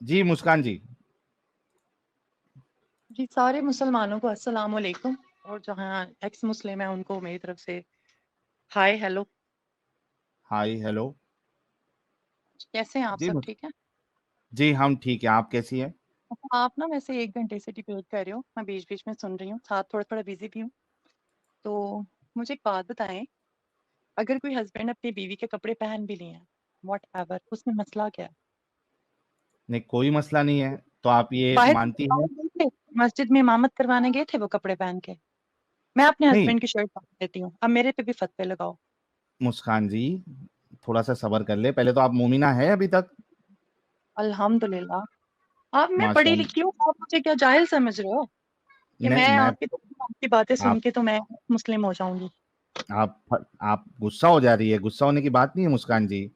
जी मुस्कान जी। जी, सारे मुसलमानों को अस्सलाम वालेकुम और जहाँ एक्स मुस्लिम है उनको मेरी तरफ से हाय हेलो। Hi hello. कैसे हैं आप? जी सब ठीक है? जी हम ठीक हैं, आप कैसी हैं? आप ना वैसे 1 घंटे से डिबेट कर रहे हो, मैं बीच-बीच में सुन रही हूँ, साथ थोड़ा-थोड़ा बिज़ी भी हूँ। तो मुझे एक बात बताएँ, अगर कोई हस्बैंड अपनी बीवी के कपड़े पहन भी लिए हैं, व्हाटएवर, उसमें मसला क्या है? नहीं, कोई मसला नहीं है। तो आप ये बाहर मानती हैं? गए थे, मस्जिद में इमामत करवाने गए थे वो कपड़े पहन के? मैं अपने नहीं हस्बैंड की शर्ट पहन लेती हूँ, अब मेरे पे भी फतवे लगाओ। मुस्कान जी, थोड़ा सा सब्र कर ले। पहले तो आप मोमिना है अभी तक? अल्हम्दुलिल्लाह। अब मैं पढ़ी माशाल्लाह। लिखी हूँ, आप मुझे क्या जाहिल समझ रहे हो? कि नहीं मैं मैं आपकी बातें सुन आप के तो मैं मुस्लिम हो जाऊंगी। आप गुस्सा हो जा रही है, गुस्सा होने की बात नहीं है मुस्कान जी।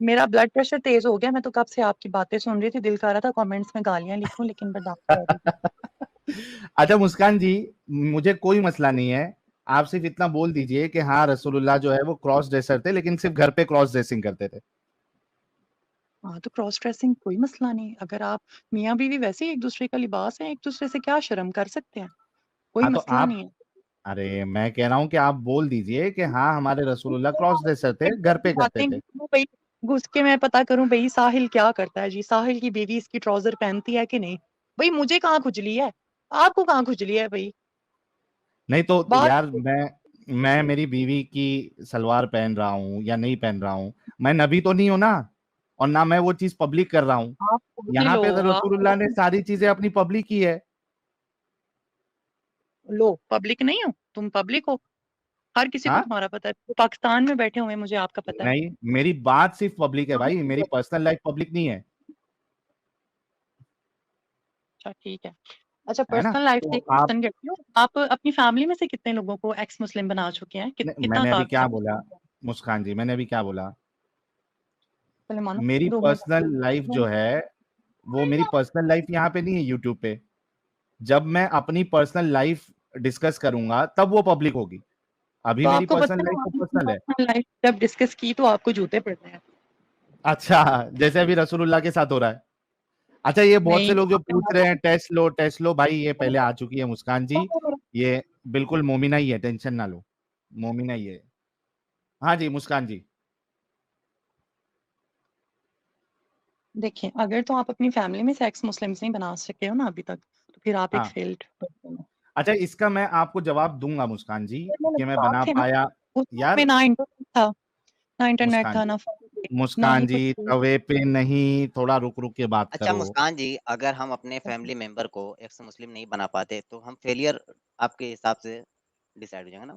मेरा ब्लड प्रेशर तेज हो गया, मैं तो कब से आपकी बातें सुन रही थी, दिल कर रहा था कमेंट्स में गालियां लिखूं लेकिन बर्दाश्त कर रही थी। अच्छा मुस्कान जी, मुझे कोई मसला नहीं है। आप सिर्फ इतना बोल दीजिए कि हाँ रसूलुल्लाह जो है वो क्रॉस ड्रेसर थे, लेकिन सिर्फ घर पे क्रॉस ड्रेसिंग करते थे। हाँ तो क्रॉस ड्रेसिंग कोई मसला नहीं, अगर आप मियाँ बीवी वैसे ही एक दूसरे का लिबास है, एक दूसरे से क्या शर्म कर सकते हैं, कोई हाँ तो मसला आप नहीं है। अरे मैं कह रहा हूँ कि आप बोल दीजिए कि हाँ हमारे रसूलुल्लाह क्रॉस ड्रेसर थे, घर पे करते बातें थे। घुसूं भाई, घुस के मैं पता करूं भाई साहिल क्या करता है जी, साहिल की बीवी इसकी ट्राउजर पहनती है कि नहीं? भाई मुझे कहाँ खुजली है, आपको कहाँ खुजली है भाई? नहीं तो बात यार मैं मेरी बीवी की सलवार पहन रहा हूँ या नहीं पहन रहा हूँ, मैं नबी तो नहीं हूं ना। और ना मैं वो चीज पब्लिक कर रहा हूँ। आप खुद ही यहाँ लो, पे तो आप रसूलुल्लाह ने सारी चीजें अपनी पब्लिक की है। लो पब्लिक नहीं हो, तुम पब्लिक हो, हर किसी को हाँ। तुम्हारा पता है, तो पाकिस्तान में बैठे हुए हैं, मुझे आपका पता है। नहीं, मेरी बात सिर्फ पब्लिक है भाई, मेरी पर्सनल लाइफ पब्लिक नहीं है। अच्छा ठीक है। अच्छा, है ना? पर्सनल लाइफ से तो एक आप क्वेश्चन करती हूँ, आप अपनी फैमिली में से कितने लोगों को एक्स मुस्लिम बना चुके हैं, कितना मैंने अभी काफी क्या है? बोला? मुस्कान जी, मैंने अभी क्या बोला? चले मानो मेरी 2 मिनट। पर्सनल लाइफ जो है वो मेरी पर्सनल लाइफ यहाँ पे नहीं है यूट्यूब पे। जब मैं अपनी पर्सनल लाइफ डिस्कस करूंगा तब वो पब्लिक होगी। अभी तो मेरी आपको पर्सनल पता है लाइफ तो आपने अपनी पर्सनल है। पर्सनल लाइफ जब डिस्कस की तो आपको जूते पड़ते हैं। अच्छा, जैसे अभी रसूलुल्लाह के साथ हो रहा है। अच्छा, ये बहुत से नहीं, लोग जो आपके पूछ रहे हैं हमारे टेस्ट लो भाई, ये पहले आ चुकी है मुस्कान जी। ये बिल्कुल मोमिना ही है, टेंशन ना लो। मोमिना ही है। हाँ जी मुस्कान जी। देखिए, अगर तो आप अपनी फैमिली में से एक्स मुस्लिम्स नहीं बना सके हो ना अभी तक, तो फिर आप एक हाँ। फेल्ड पर्सन हो। अच्छा, इसका मैं आपको जवाब दूंगा मुस्कान जी, मेरे कि मैं साथ बना थे ना, पाया। उस टाइम यार में ना इंटरनेट था, ना इंटरनेट मुस्कान था, जी, ना फोन थे, ना मुस्कान ही जी कुछ थे। तवे पे नहीं, थोड़ा रुक रुक के बात अच्छा करो। मुस्कान जी, अगर हम अपने फैमिली मेंबर को एक्स मुस्लिम नहीं बना पाते तो हम फेलियर आपके हिसाब से डिसाइड हो जाएंगे ना?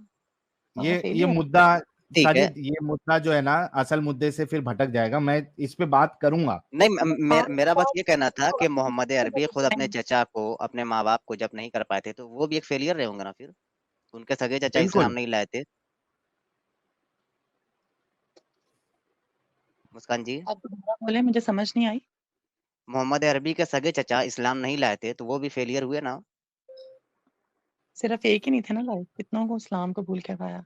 हाँ ये फेलियर है। मुद्दा ठीक है। साजिद, ये मुद्दा जो है ना असल मुद्दे से फिर भटक जाएगा। मैं इस पे बात करूंगा। नहीं, आप मेरा बस ये कहना था कि मोहम्मद अरबी खुद अपने आप चचा को, अपने माँ बाप को जब नहीं कर पाए थे तो वो भी एक फेलियर रहे होंगे ना फिर? उनके सगे चचा इस्लाम बिल्कुल। नहीं लाए थे। मुस्कान जी, दोबारा बोले, मुझे समझ नहीं आई। मोहम्मद अरबी के सगे चचा इस्लाम नहीं लाए थे तो वो भी फेलियर हुए ना? सिर्फ एक ही नहीं थे ना लाइफ, कितनों को इस्लाम कबूल करवाया।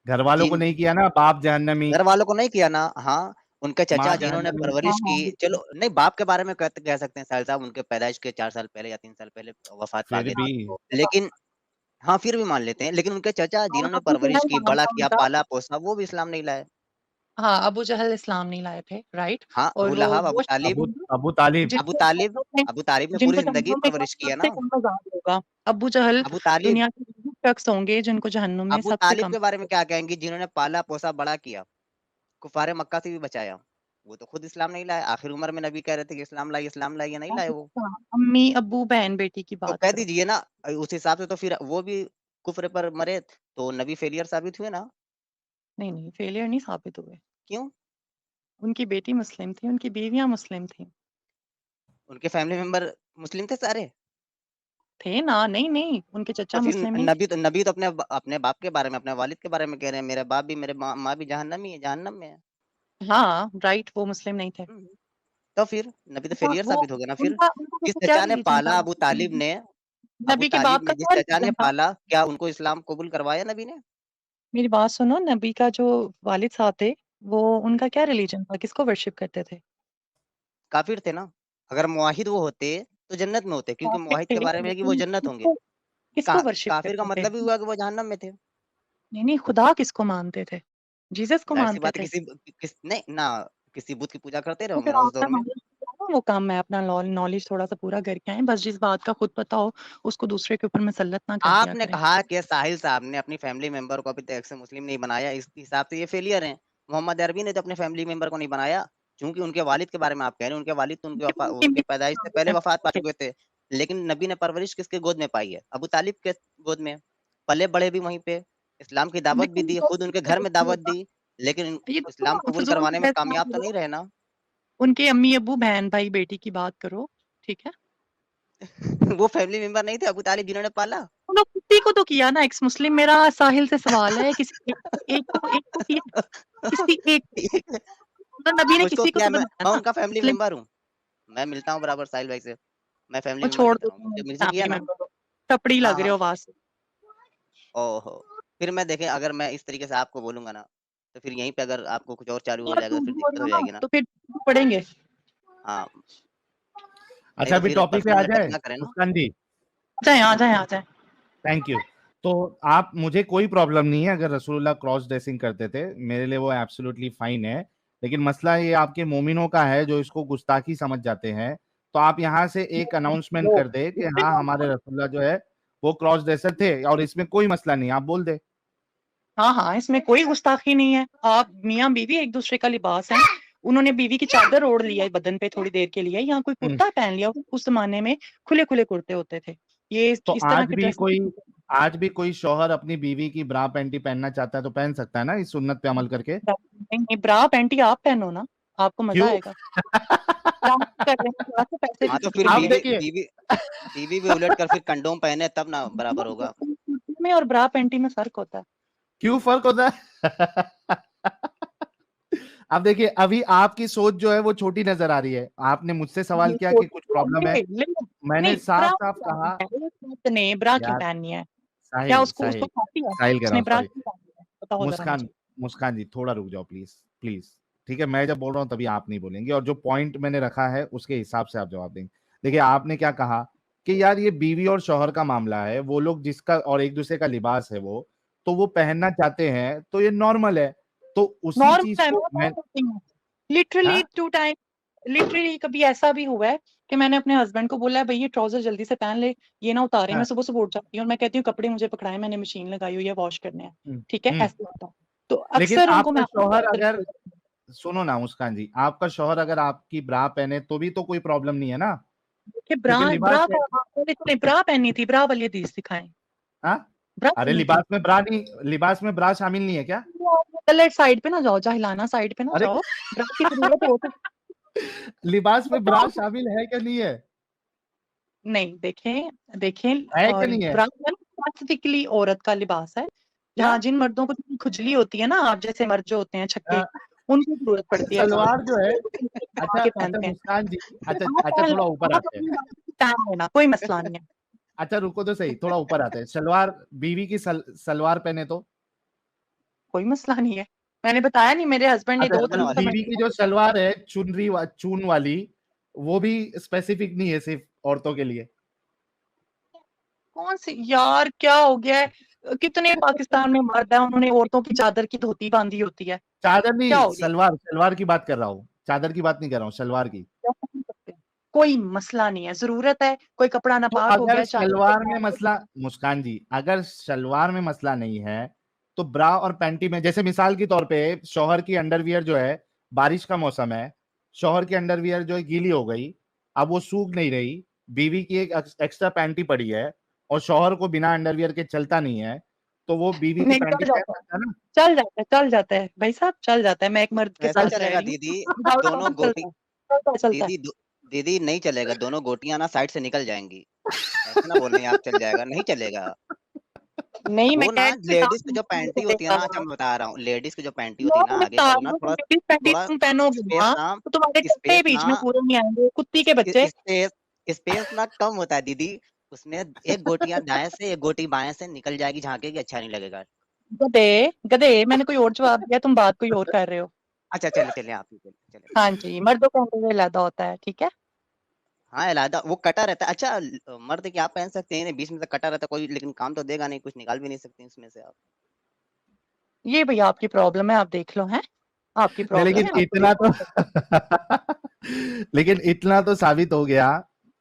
घर वालों को जिन नहीं किया ना, बाप जहन्नमी, घर वालों को नहीं किया ना, हाँ, उनके माँ चचा जिन्होंने जहन्नमी। हाँ परवरिश हाँ की, बिल्कुल। चलो नहीं बाप के बारे में कह सकते हैं साहिल साहब, उनके पैदाइश के 4 साल पहले या 3 साल पहले वफ़ात पा फिर गए थे। भी लेकिन हाँ, फिर भी मान लेते हैं, लेकिन उनके चचा हाँ, जिन्होंने अबू परवरिश जहल की, नाम बड़ा था किया, उनका। पाला-पोसा, वो भी इस्लाम नहीं लाए। हाँ, अबू जहल इस्लाम नहीं लाए थे, राइट। हाँ, और अबू लहब, अबू वो तालिब, अबू अबू तालिब। अबू जिनको तालिब जहन्नुम में अबू तालिब ने पूरी जिनको ज़िंदगी जहन्नुम में परवरिश की है सबसे ना। कम अजाब होगा। अबू जहल अबू तालिब दुनिया के वो शख्स होंगे जिनको जहन्नुम में अबू सबसे तालिब कम। के बारे में क्या कहेंगी जिन्होंने पाला-पोसा, बड़ा किया, कुफ़ारे मक्का से भी बचाया? वो तो खुद इस्लाम नहीं लाए, आखिर उम्र में नबी कह रहे थे कि इस्लाम लाइए, नहीं लाए वो। अम्मी अब्बू बहन बेटी की तो बात कह करो। दीजिए ना, उस हिसाब से तो फिर वो भी कुफ़्र पर मरे, तो नबी फेलियर साबित हुए ना? नहीं नहीं, फेलियर नहीं साबित हुए। क्यों? उनकी बेटी मुस्लिम थी, उनकी बीवियां मुस्लिम थी। उनके फैमिली मेंबर मुस्लिम थे सारे? थे ना, नहीं नहीं, उनके तो चचा फिर मुस्लिम नहीं थे। नबी तो अपने बाप के बारे में, अपने वालिद के बारे में कह रहे हैं, मेरे बाप भी, मेरे माँ भी जहन्नमी है, जहन्नम में है। हाँ राइट, वो मुस्लिम नहीं थे। हुँ, तो फिर नबी तो उनका फेलियर वो साबित हो गया ना फिर। उनका जिस वैसे क्या चचा ने रिलीजन था? पाला नबी के बाप का जिस क्या चचा ने रिलीजन था? पाला, क्या उनको इस्लाम कबूल करवाया नबी ने? मेरी बात सुनो, नबी का जो वालिद साहब थे, वो हुँ, उनका क्या रिलीजन था, किसको वर्शिप करते थे? काफ़िर थे ना। अगर मुवाहिद वो होते तो जन्नत में होते, क्योंकि मुवाहिद के बारे में है कि वो जन्नत होंगे। किसको वर्शिप काफिर का करते थे? मतलब ही हुआ कि वो जहन्नम में थे। नहीं खुदा किसको मानते थे? जीसस को जाहिर सी मानते बात है, थे। किस नहीं ना, किसी बुत की पूजा करते रहे तो होंगे फिर ना उस आपका दौर में। नॉलेज वो काम है, अपना नॉलेज थोड़ा सा पूरा करके आए, बस जिस बात का खुद पता हो उसको दूसरे के ऊपर मुसल्लत ना कर दिया आपने करें। कहा कि साहिल साहब ने अपनी फैमिली मेंबर को अभी तक से मुस्लिम नहीं बनाया, इस हिसाब से ये फेलियर हैं। मोहम्मद अरबी ने तो अपने फैमिली मेंबर को नहीं बनाया, क्योंकि उनके वालिद के बारे में आप कह रहे हैं, उनके वालिद तो उनके पैदाइश से पहले वफात पा चुके थे। लेकिन नबी ने परवरिश किसके गोद में पाई है? अबू तालिब के गोद में। पले बड़े भी वहीं पे, इस्लाम की दावत भी दी, खुद उनके घर में दावत दी, लेकिन ये इस्लाम तो कबूल फजूल करवाने में बहस ना कामयाब तो करो। नहीं रहे ना। उनके अम्मी अब्बू बहन भाई बेटी की बात करो, ठीक है? वो फैमिली मेंबर नहीं थे अबू तालिब जिन्होंने पाला? उन्होंने किसी को तो किया ना, एक्स मुस्लिम। मेरा साहिल से सवाल है, किसी एक को किया, किसी एक तो नबी ने मुझको किसी को क्या तो है, बनाया मैं ना उनका फैमिली मुस्लिम। मेंबर हूँ, मैं मिलता हूँ बराबर साहिल भाई से, मैं फैमिली और मेंबर की छोड़ तरह हूँ, दो मुझे किया फैमिली ना। मेंबर को, टपड़ी हाँ लग रहे हाँ। हो आवाज से। ओहो, फिर मैं देखें, अगर मैं इस तरीके से आपको बोलूंगा ना, तो फिर यहीं पे अगर आपको कुछ और चालू हो और जाएगा तो तुम फिर बोल दिक्कत रहे हो हो ना जाएगी ना। तो फिर पढ़ेंगे। हाँ, नहीं अच्छा, तो अभी फिर टॉपिक पे आ पर्सनल अटैक जाए ना करें ना। मुस्कान जी। आ जाए आ जाए आ जाए। Thank you. तो आप, मुझे कोई प्रॉब्लम नहीं है अगर रसूलुल्लाह क्रॉस ड्रेसिंग करते थे, मेरे लिए वो एब्सोल्युटली फाइन है। लेकिन मसला ये आपके मोमिनों का है जो इसको गुस्ताखी समझ जाते हैं। तो आप यहाँ से एक अनाउंसमेंट कर दे कि हाँ, हमारे रसूलुल्लाह जो है वो क्रॉस ड्रेसर थे और इसमें कोई मसला नहीं, आप बोल दे। हाँ हाँ, इसमें कोई गुस्ताखी नहीं है। आप मियाँ बीवी एक दूसरे का लिबास है। उन्होंने बीवी की चादर ओढ़ लिया है बदन पे थोड़ी देर के लिए, यहाँ कोई कुर्ता पहन लिया। उस जमाने में खुले खुले कुर्ते होते थे, ये तो इस तरह की ड्रेस। आज भी कोई शौहर अपनी बीवी की ब्रा पैंटी पहनना चाहता है तो पहन सकता है ना, इस सुन्नत पे अमल करके। नहीं, ब्रा पैंटी आप पहनो ना, आपको मजा क्यों? आएगा। काम कर रहे हैं, थोड़ा सा पैसे हाँ, भी तो फिर आप बचेंगे। देखिए, बीवी भी उलट कर फिर कंडोम पहने तब ना बराबर होगा। में और ब्रा पैंटी में फर्क होता है। क्यों फर्क होता है? अब देखिए, अभी आपकी सोच जो है वो छोटी नजर आ रही है। आपने मुझसे सवाल किया कि कुछ प्रॉब्लम है, मैंने नहीं, ब्रा साफ साफ कहा। ने ब्रा क्यों यार पहननी है? क्या साहिल, उसको उसको खाती है? साहिल कह रहा उसने हूँ, ब्रा सॉरी। क्यों पहनी है? बताओ जरा मुस्कान, मुझे। मुस्कान जी थोड़ा रुक जाओ प्लीज, प्लीज। ठीक है, मैं जब बोल रहा हूँ तभी आप नहीं बोलेंगे, और जो पॉइंट मैंने रखा है उसके हिसाब से आप जवाब देंगे। देखिए, आपने क्या कहा कि यार ये बीवी और शौहर का मामला है, वो लोग जिसका और एक दूसरे का लिबास है वो, तो वो पहनना चाहते हैं तो ये नॉर्मल है। तो उसी चीज को मैं, लिटरली हाँ 2 टाइम, लिटरली कभी ऐसा भी हुआ है कि मैंने अपने हस्बैंड को बोला है भाई ये ट्राउजर जल्दी से पहन ले, ये ना उतारे। मैं हाँ, सुबह सुबह उठ जाती हूँ और मैं कहती हूँ कपड़े मुझे पकड़ाए, मैंने मशीन लगाई हुई है, वॉश करने हैं। हम्म, ठीक है, हम्म। ऐसा होता है। तो लेकिन अक्सर उनको आपका मैं शौहर अगर, सुनो ना मुस्कान जी, आपका शौहर अगर आपकी ब्रा पहने तो भी तो कोई प्रॉब्लम नहीं है ना, ब्रा क्योंकि लिबास ब्रा है। ब्रा पहनी थी, ब्रा वाली हदीस दिखाएं। हाँ, ब्रा अरे पहनी थी। लिबास में ब्रा नहीं, लिबास में ब्रा शामिल नहीं है क्या? गलत साइड पे ना जाओ, जाहिलाना साइड पे ना अरे जाओ। ब्रा की जरूरत हो तो लिबास में ब्रा बताओ। शामिल है क्या नहीं है? नहीं, देखें देखें, है क्या और नहीं है? ब्रा स्पेसिफिकली औरत का लिबास है। क्या? जहाँ जिन मर्दों को खुजली होती है ना, आप जैसे मर्द जो होते हैं छक्के, हाँ, उनको जरूरत पड़ती है ब्रा सलवार जो है, अच्छा के अच्छा पहनते हैं। मुस्कान जी, अच्छा आप अच्छा, पहन थोड़ा लो, ऊपर आप आते हैं। अपनी बात पहन लेना, कोई मसला नहीं है। अच्छा रुको तो सही, थोड़ा ऊपर आते हैं। सलवार, बीवी की सलवार पहने तो, कोई मसला नहीं है। मैंने बताया नहीं, मेरे हस्बैंड ने अच्छा 2 तरीके बीवी की जो सलवार है चून वाली, वो भी स्पेसिफिक नहीं है सिर्फ औरतों के लिए? कौन सी यार, क्या हो गया है? कितने पाकिस्तान में मर्द है, उन्होंने औरतों की चादर की धोती बांधी होती है। चादर क्या नहीं, हो गया? सलवार, सलवार की बात कर रहा हूँ, चादर की बात नहीं कर रहा हूँ, सलवार की। क्या पहन सकते हैं? कोई मसला नहीं है, जरूरत है, कोई कपड़ा तो नापाक हो अगर गया सलवार में मसला, मुस्कान जी अगर सलवार में मसला नहीं है, तो ब्रा और पैंटी में, जैसे मिसाल के तौर पे शौहर की अंडरवियर जो है, बारिश का मौसम है, शौहर की अंडरवियर जो है गीली हो गई, अब वो सूख नहीं रही, बीवी की एक एक्स्ट्रा पैंटी पड़ी है और शौहर को बिना अंडरवियर के चलता नहीं है, तो वो बीवी की नहीं, पैंटी चल पहन जाता है, सकता है ना? चल जाता है, चल जाता है भाई साहब, चल जाता है। मैं एक मर्द के कैसे साथ रह चलेगा रही हूँ, दीदी? विदाउट दोनों कॉन्डम गोटी, चलता है, चलता है, चलता है। दीदी नहीं चलेगा, दोनों गोटियां ना साइड से निकल जाएंगी। ऐसे ना बोल रहे हैं आप चल जाएगा, नहीं चलेगा। नहीं, मैं वो ना कह रही लेडीज की जो पैंटी होती है ना, अच्छा मैं बता रहा हूँ, लेडीज की जो पैंटी होती है ना, आगे करो ना थोड़ा, पैंटी थोड़ा तुम पहनोगे स्पेस ना, ना, तो तुम्हारे कपड़े स्पेस बीच ना, में पूरे नहीं आएंगे, कुत्ती के बच्चे। स्पेस, स्पेस ना कम होता है दीदी। उसमें एक गोटियां दाएं से एक गोटी बाएं से निकल जाएगी, झांकेगी, अच्छा नहीं लगेगा। गधे गधे, मैंने कोई और जवाब दिया, तुम बात कोई और कर रहे हो। अच्छा चले चले, आप ही चले चले। हाँ जी, मर्दों का अंडरवेयर अलग होता है, ठीक है। हाँ, अलहदा वो कटा रहता है। अच्छा मर्द क्या आप पहन सकते हैं? बीच में से कटा रहता है कोई, लेकिन काम तो देगा नहीं, कुछ निकाल भी नहीं सकते इसमें से आप। ये भैया आपकी प्रॉब्लम है, आप देख लो, हैं आपकी नहीं, प्रॉब्लम लेकिन है, आपको इतना तो देखना लेकिन इतना तो साबित हो गया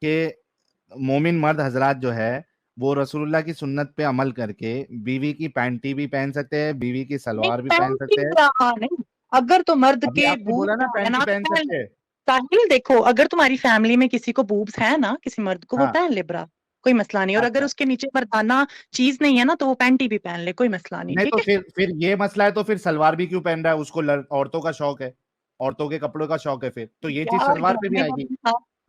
कि मोमिन मर्द हजरात जो है वो रसूलुल्लाह की सुन्नत पे अमल करके बीवी की पैंटी भी पहन सकते हैं, बीवी की नहीं, सलवार भी पहन पैंटी सकते हैं। ब्रा नहीं, अगर तो मर्द अभी के आपने बूब बोला ना है पैंटी ना तो पहन पहन सकते ले। हैं। साहिल देखो, अगर तुम्हारी फैमिली में किसी को बूब्स है ना, किसी मर्द को, वो हाँ, पहन ले ब्रा, कोई मसला नहीं। और अगर अच्छा। उसके नीचे मर्दाना चीज नहीं है ना, तो वो पैंटी भी पहन ले, कोई मसला नहीं, नहीं ठीक तो है। फिर ये मसला है, तो फिर सलवार भी क्यों पहन रहा है? उसको औरतों का शौक है, औरतों के कपड़ों का शौक है, फिर तो ये चीज यार सलवार घर पे भी में आएगी।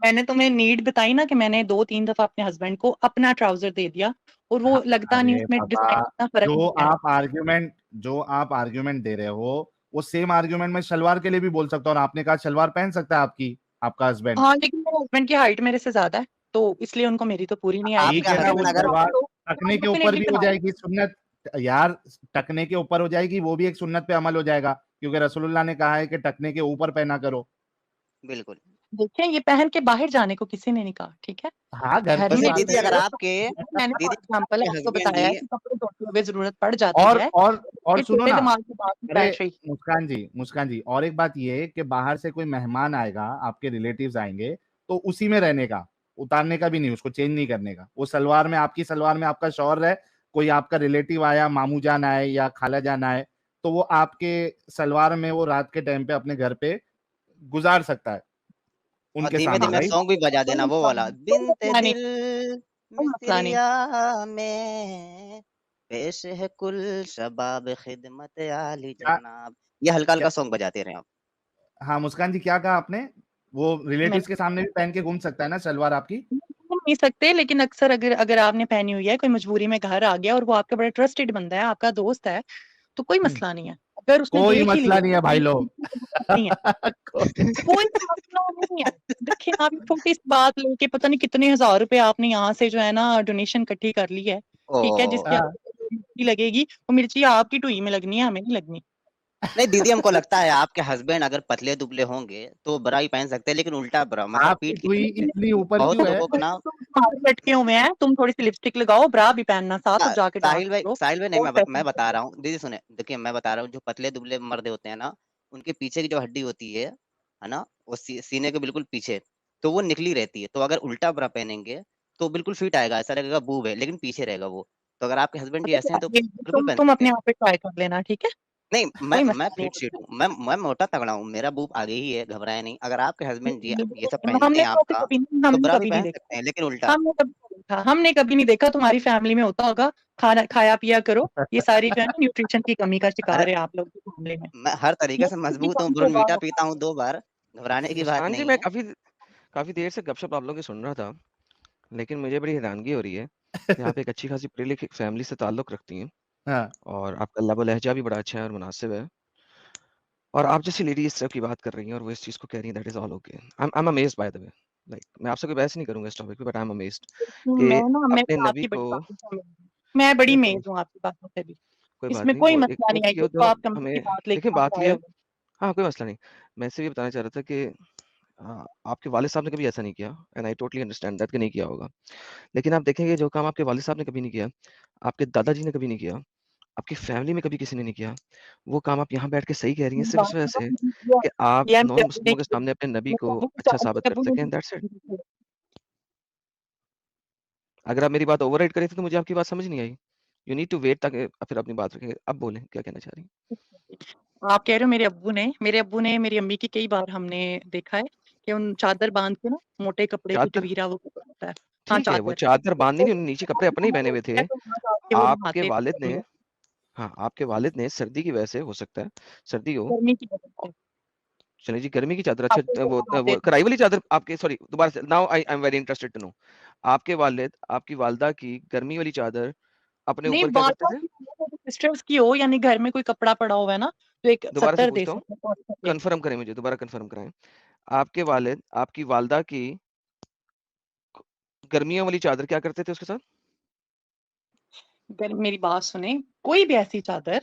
मैंने तुम्हें नीड बताई ना कि मैंने 2-3 दफा अपने हस्बैंड को अपना ट्राउजर दे दिया, और वो हाँ, लगता नहीं अरे उसमें डिजाइन बाबा, इतना फर्क जो नहीं है। आप आर्ग्यूमेंट जो आप आर्ग्यूमेंट दे रहे हो, वो सेम आर्ग्यूमेंट मैं शलवार के लिए भी बोल सकता हूँ, और आपने कहा शलवार पहन सकता है आपका हस्बैंड। हाँ, लेकिन मेरे हस्बैंड की हाइट मेरे से ज्यादा है, तो इसलिए उनको मेरी तो पूरी नहीं आएगी। ठीक आपके है ना, वो हस्बैंड अगर सलवार तो टकने के ऊपर डेफिनेटली भी हो पहनाऊंगी। जाएगी सुन्नत। यार, टकने के ऊपर हो जाएगी, वो भी एक सुन्नत पे अमल हो जाएगा, क्योंकि रसूलुल्लाह ने कहा है कि टकने के ऊपर पहना करो। बिल्कुल। देखिए, ये पहन के बाहर जाने को किसी ने नहीं कहा, ठीक है। हाँ, घर घर की वैसे में बात दीदी है अगर ये। जरूरत आपके मैंने फॉर दीदी एग्जाम्पल आपके आपको हस्बैंड बताया जी है कि कपड़े धोते हुए जरूरत पड़ जाती और है, और और ये सुनो छोटे ना, दिमाग की बात नहीं अरे बैठ रही। मुस्कान जी, और एक बात ये कि बाहर से कोई मेहमान आएगा, आपके रिलेटिव्स आएंगे, तो उसी में रहने का, उतारने का भी नहीं, उसको चेंज नहीं करने का। वो सलवार में, आपकी सलवार में आपका शौहर है, कोई आपका रिलेटिव आया, मामू जान आए या खाला जान आए, तो वो आपके सलवार में वो रात के टाइम पे अपने घर पे गुजार सकता है, और उनके धीमे सामने, धीमे राइट? सॉन्ग भी बजा कोई देना वो मसला वाला, नहीं, कोई बिनते मसला नहीं, दिल कोई मसला नहीं। मिस्रिया में पेश है कुल शबाब खिदमत आली क्या जनाब, ये हल्का क्या हल्का सॉन्ग बजाते रहे आप। हाँ, मुस्कान जी, क्या कहा आपने? वो मैं रिलेटिव्स के सामने भी पहन के घूम सकता है ना सलवार आपकी? घूम नहीं सकते, लेकिन अक्सर अगर अगर आपने पहनी हुई है, कोई मजबूरी में घर आ गया और वो आपका बड़ा ट्रस्टेड बंदा है, आपका दोस्त है, तो कोई हम्म, मसला नहीं है। अगर उसने कोई देख ही मसला लिया, नहीं है भाई लोग। नहीं है, कोई कोई मसला नहीं है। देखिए, आप छोटी सी बात लेके पता नहीं कितने हजार रुपए आपने यहाँ से जो है ना डोनेशन इकट्ठी कर ली है, ठीक है, जिसकी हाँ, आपको मिर्ची लगेगी, वो मिर्ची आपकी टुई में लगनी है, हमें नहीं लगनी। नहीं दीदी, हमको लगता है आपके हस्बैंड अगर पतले दुबले होंगे तो ब्रा ही पहन सकते हैं, लेकिन उल्टा ब्रा, मतलब आपकी पीठ की टुई इतनी ऊपर बहुत क्यों है? लोगों को ना। तुम्हारे लटके हुए हैं, तुम थोड़ी सी लिपस्टिक लगाओ, ब्रा भी पहनना साथ, और जाके डांस करो, साहिल भाई नहीं, और मैं पैसे बता रहा हूँ दीदी, सुने, देखिए मैं बता रहा हूँ, जो पतले दुबले मर्द होते हैं ना, उनके पीछे की जो हड्डी होती है ना, वो सीने के बिल्कुल पीछे, तो वो निकली रहती है, तो अगर उल्टा ब्रा पहनेंगे तो बिल्कुल फिट आएगा, ऐसा लगेगा बूब है, लेकिन पीछे रहेगा वो। तो अगर आपके हस्बैंड जी ऐसे हैं तो बिल्कुल पहन तुम सकते अपने हैं। आप पे ट्राई कर लेना, ठीक है, नहीं, कोई मैं मसला नहीं फिट शीट हूँ, मैं मोटा तगड़ा हूँ, मेरा बूब आगे ही है, घबराए नहीं। अगर आपके हस्बैंड जी ये सब है। पहनते हमने हैं तो आपका, तो हमने ब्रा भी कभी नहीं पहन देखा, सकते हैं, लेकिन उल्टा। हमने कभी नहीं देखा तुम्हारी फैमिली में होता होगा। खाना खाया पिया करो, ये सारी जो है ना न्यूट्रिशन की कमी का शिकार है आप लोग की फैमिली में। मैं हर तरीके से न्यूट्रिशन की मजबूत हूँ, कमी के बोर्नवीटा बाद पीता हूँ 2 बार, घबराने की बात मुस्कान जी, नहीं मैं है। काफ़ी काफ़ी देर से गपशप आप लोगों की सुन रहा था, लेकिन मुझे बड़ी हैरानगी हो रही है कि आप एक अच्छी खासी पढ़ी लिखी फैमिली से ताल्लुक़ रखती हैं हाँ, और आपका लब व लहजा भी बड़ा अच्छा है और मुनासिब है। और आप जैसी लेडी इस सब की बात कर रही हैं और वो इस चीज़ को कह रही हैं, that is all okay. I am amazed by the way. Like मैं आपसे कोई बहस नहीं करूँगा इस टॉपिक पे, बट आई एम अमेज़्ड कि मैं अपने तो नबी आपकी बड़ी को बातों से अमेज़ हूँ। मैं बड़ी नहीं तो अमेज़ हूँ आपकी बातों से भी। कोई बात इसमें नहीं, कोई वो एक मसला वो नहीं है, चीज़ ये ये तो जो आप कमरे की हमें बात देखिए लेके बात बाहर ये आए है। हो। हाँ, कोई मसला नहीं। मैं इससे ये बताना चाह रहा था कि आपके वालिद साहब ने कभी ऐसा नहीं किया and I totally understand that कि नहीं किया होगा। लेकिन आप देखेंगे जो काम आपके वालिद साहब ने कभी नहीं किया, आपके दादाजी ने कभी नहीं किया, आपकी फैमिली में कभी किसी ने नहीं किया, वो काम आप यहाँ बैठ के सही कह रही हैं सिर्फ़ इस वजह से कि आप ये नॉन मुस्लिमों के सामने अपने नबी को अच्छा साबित कर सकें, दैट्स इट। अगर आप मेरी बात ओवरराइड कर रही थी तो मुझे आपकी बात समझ नहीं आई। यू नीड टू वेट ताकि फिर अपनी बात रखें। अब बोलें, क्या कहना चाह रही हैं? आप कह रहे हो मेरे अब्बू ने मेरी अम्मी की कई बार हमने देखा है कि उन चादर बांध के ना, मोटे कपड़े चादर कुचवीरा वो कपड़ा होता है। हाँ, ठीक है, वो चादर। चादर बाँधनी तो नहीं, उन्होंने नीचे कपड़े अपने ही पहने हुए थे। तो वहाँ जाके वो आपके नहाते वालिद थे, ने हाँ, आपके वालिद ने सर्दी की वजह से हो सकता है, सर्दी हो, गर्मी की वजह से चलिए जी गर्मी की चादर आपको अच्छा वो नहाते वो थे। कढ़ाई वाली चादर आपके सॉरी दोबारा से now I am very interested to know. आपके वालिद, आपकी वालिदा की गर्मी वाली चादर अपने नहीं, ऊपर क्या बात करते थे? सिस्टर्स की हो, यानी घर में कोई कपड़ा पड़ा हुआ है ना, तो एक दोबारा से सत्तर दे पूछता हूँ, सकते हैं, 100 दे। कन्फर्म करें मुझे, दोबारा कन्फर्म कराएँ। आपके वालिद, आपकी वालिदा की गर्मियों वाली चादर क्या करते थे उसके साथ? मेरी बात सुने, कोई भी ऐसी चादर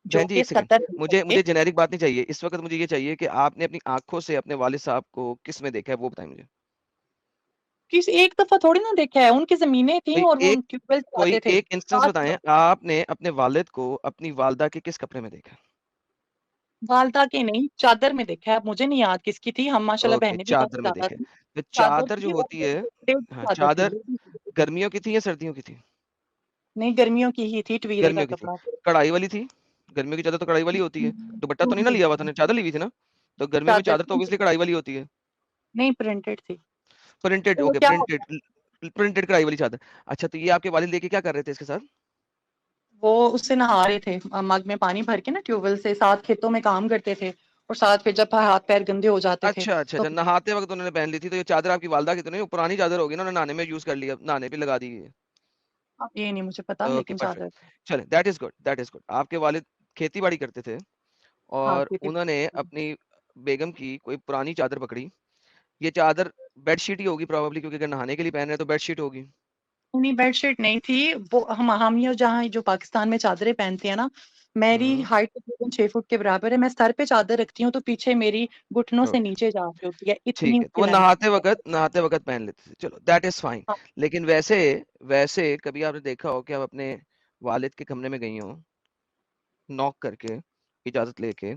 जो बहन जी कि 1 सेकंड, 70 दे मुझे सके। मुझे जेनेरिक बात नहीं चाहिए। इस वक़्त मुझे ये चाहिए कि आपने अपनी आँखों से अपने वालिद साहब को किस में देखा है वो बताएँ मुझे? किस एक दफा थोड़ी ना देखा है, उनकी जमीनें थी कोई और वो एक ट्यूबवेल कोई चलाते थे। एक इंस्टेंस साथ बताएं, आपने अपने वालिद को अपनी वालदा के किस कपड़े में देखा? वालदा के नहीं, चादर में देखा है। अब मुझे नहीं याद किसकी थी, हम माशाल्लाह ओके, बहनें भी काफी चादर में ज्यादा देखे। थी। तो चादर चादर जो थी और होती है, डेढ़ हाँ, चादर थी, चादर वो भी थी। गर्मियों की थी या सर्दियों की थी? नहीं, गर्मियों की ही थी, ट्वीरे का गर्मियों की थी। कपड़ा। कढ़ाई वाली थी? गर्मियों की चादर तो कढ़ाई वाली होती है। दुपट्टा तो नहीं ना नहीं, लिया हुआ था ना, चादर ली हुई थी ना? तो गर्मियों में चादर चादर तो ऑब्वियसली कढ़ाई वाली होती है। नहीं, प्रिंटेड थी। प्रिंटेड, तो वो ओके, क्या होता है, प्रिंटेड कढ़ाई वाली चादर। अच्छा, तो ये आपके वालिद लेके क्या कर रहे थे इसके साथ? वो उससे नहा रहे थे, मग में पानी भर के ना ट्यूबवेल से, साथ खेतों में काम करते थे और साथ फिर जब हाथ पैर गंदे हो जाते थे अच्छा, अच्छा, तो अच्छा, नहाते वक्त उन्होंने पहन ली थी, तो ये चादर आपकी वालदा की तो नहीं, वो पुरानी चादर होगी ना, उन्होंने नहाने में यूज कर लिया, नहाने पे लगा दी है। अब ये नहीं मुझे पता, ओके, लेकिन परफेक्ट। चादर। चलें, that is good, that is good. आपके वालिद खेती बाड़ी करते थे हाँ, और खेती। उन्होंने अपनी बेगम की कोई पुरानी चादर पकड़ी। ये चादर बेडशीट ही होगी प्रोबेबली, क्योंकि अगर नहाने के लिए पहन रहे हैं तो बेडशीट होगी। नहीं, बेडशीट नहीं थी वो। हम ये जहाँ जो पाकिस्तान में चादरें पहनते हैं ना, मेरी हम्म, हाइट तकरीबन 6 फुट के बराबर है। मैं सर पे चादर रखती हूँ तो पीछे मेरी घुटनों से ओके, नीचे जा रही होती है, इतनी ठीक है, तो उसकी वो लेंथ। नहाते वक्त पहन लेते थे, चलो दैट इज फाइन। हाँ, लेकिन वैसे वैसे कभी आपने देखा हो कि आप अपने वालिद के कमरे में गई हो, नॉक करके, इजाजत लेके,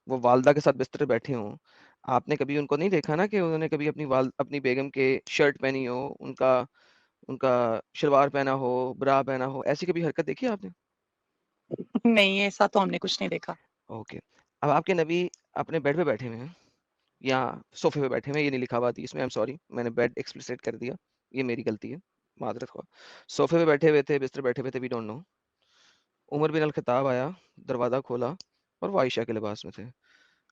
वो वालदा के साथ बिस्तर पे बैठे हों, आपने कभी उनको नहीं देखा ना कि उन्होंने कभी अपनी बेगम के शर्ट पहनी हो, उनका उनका शलवार पहना हो, ब्रा पहना हो, ऐसी कभी हरकत देखी है आपने? नहीं, ऐसा तो हमने कुछ नहीं देखा। ओके। अब आपके नबी अपने बेड पे बैठे हुए हैं या सोफे पे बैठे हुए हैं, ये नहीं लिखा हुआ थी इसमें, आई एम सॉरी, मैंने बेड एक्सप्लिसिट कर दिया, ये मेरी गलती है, मादरत हुआ। सोफे पे बैठे हुए थे, बिस्तर बैठे हुए थे, we don't know. Umar bin al Khattab आया, दरवाज़ा खोला और वो आयशा के लिबास में थे।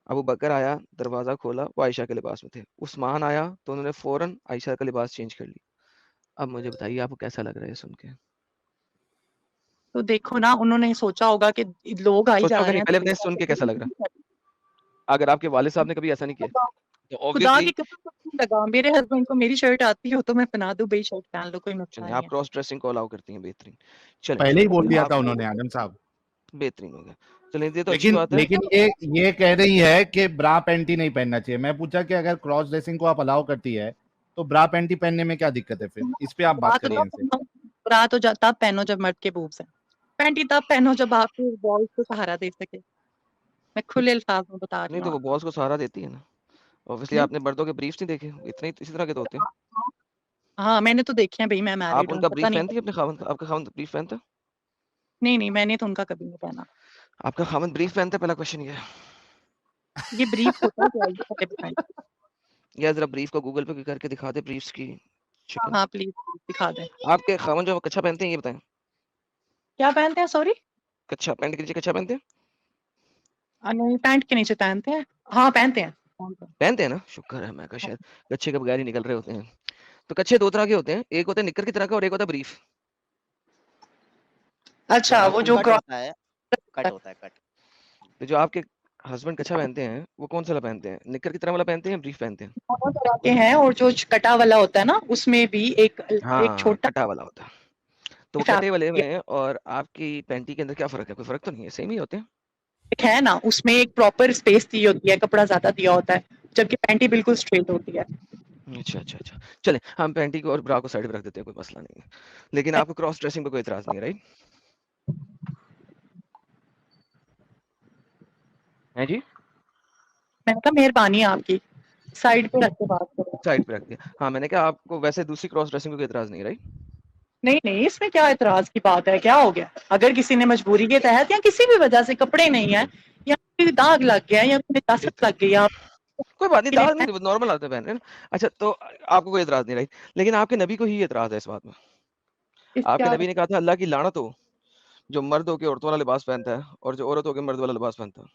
अबू बकर आया, दरवाज़ा खोला, वो आयशा के लिबास में थे। उस्मान आया तो उन्होंने फ़ौरन आयशा का लिबास चेंज कर लिया। अब मुझे बताइए आपको कैसा लग रहा है ये सुन के? तो देखो ना, उन्होंने सोचा होगा कि लोग आई जा सोचोगे रहे नहीं, हैं पहले बताइए सुन के कैसा लग रहा है? अगर आपके वालिद साहब ने कभी ऐसा नहीं किया, खुदा तो खुदा ऑब्वियसली की कसम, कुछ नहीं लगा। मेरे हस्बैंड को मेरी शर्ट आती हो तो मैं पहना दूं, भाई शर्ट पहन लो, कोई मसला चलें, नहीं आप है। क्रॉस ड्रेसिंग को अलाउ करती हैं, बेहतरीन। चलें, पहले ही बोल दिया आप था उन्होंने आदम साहब। बेहतरीन हो गया। चलें, ये तो अच्छी लेकिन बात है। लेकिन ये कह रही है कि ब्रा पैंटी नहीं पहनना चाहिए। मैं पूछा कि अगर क्रॉस ड्रेसिंग को आप अलाउ करती है तो ब्रा पैंटी पहनने में क्या दिक्कत है, फिर इस पे आप बात रात करिए इनसे। रात हो जा तब पहनो जब मर्द के बूब्स हैं। पैंटी तब पहनो जब आपके बॉल्स को सहारा दे सके। मैं खुले अल्फाज में बता रही नहीं हूँ तो वो आपको। बॉस को सहारा देती है ना। ऑब्वियसली नहीं, आपने मर्दों के ब्रीफ्स नहीं देखे, इतने इसी तरह के तो होते हैं। हाँ मैंने तो देखे हैं भाई, मैं आप मैरिड हूँ, उनका पता ब्रीफ नहीं। पहनती है अपने खावंद का? आपका खावंद ब्रीफ पहनता है? नहीं नहीं, मैंने तो उनका कभी नहीं पहना। आपका खावंद ब्रीफ पहनता है? पहला क्वेश्चन ये है। ये ब्रीफ होता है क्या, ये पहले बताएं। या जरा ब्रीफ को गूगल पे करके दिखा दे, ब्रीफ्स की हाँ शक्ल। हाँ, प्लीज दिखा दें। आपके खावंद जो कच्छा पहनते हैं ये बताएं। क्या पहनते हैं, सॉरी? कच्छा, पैंट के नीचे कच्छा पहनते हैं? नहीं, पैंट के नीचे पहनते हैं। हाँ पहनते हैं, पहनते हैं। पहनते हैं ना, शुक्र है, मैं कहा शायद कच्छे के बगैर ही निकल रहे होते हैं। तो कच्छे दो तरह के होते हैं, एक होता है निक्कर की तरह का और एक होता है ब्रीफ। जो अच्छा, वो आपके जो कट होता है, कट होता है, कट। तो जो आपके हस्बैंड कच्छा पहनते हैं वो कौन सा वाला पहनते हैं, निक्कर की तरह वाला पहनते हैं या ब्रीफ पहनते हैं? दोनों तरह के हैं, और जो कटा वाला होता है ना, उसमें भी एक हाँ, छोटा कटा वाला होता है। तो वो कटे वाले फैब्रिक में और आपकी पैंटी के अंदर क्या फर्क है? कोई फर्क तो नहीं है, सेम ही होते हैं। है ना, उसमें एक प्रॉपर स्पेस दी होती है, कपड़ा ज्यादा दिया होता है, जबकि पैंटी बिल्कुल स्ट्रेट होती है। अच्छा, अच्छा, अच्छा। चलें, हम पैंटी को और ब्रा को साइड पे रख देते हैं, कोई मसला नहीं है। लेकिन आपको क्रॉस ड्रेसिंग पे कोई इतराज़ नहीं है, राइट? हैं जी? मैंने कहा मेहरबानी आपकी, साइड पे रख के बात करो। साइड पे रख दिया। हाँ, मैंने कहा आपको वैसे दूसरी क्रॉस ड्रेसिंग पे कोई इतराज़ नहीं है, राइट? नहीं नहीं, इसमें क्या एतराज की बात है, क्या हो गया? अगर किसी ने मजबूरी के तहत या किसी भी वजह से कपड़े नहीं है, या कोई दाग लग गया या कोई नजाकत लग गई, आप कोई बात नहीं, के लिए दाग नहीं, नॉर्मल आते पहन रहे हैं ना। अच्छा, तो आपको कोई इतराज़ नहीं, राइट? लेकिन आपके नबी को ही इतराज़ है इस बात में। इस आपके क्या? नबी ने कहा था अल्लाह की लानत हो, जो मर्द होके औरतों वाला लिबास पहनता है और जो औरत होके मर्द वाला लिबास पहनता है।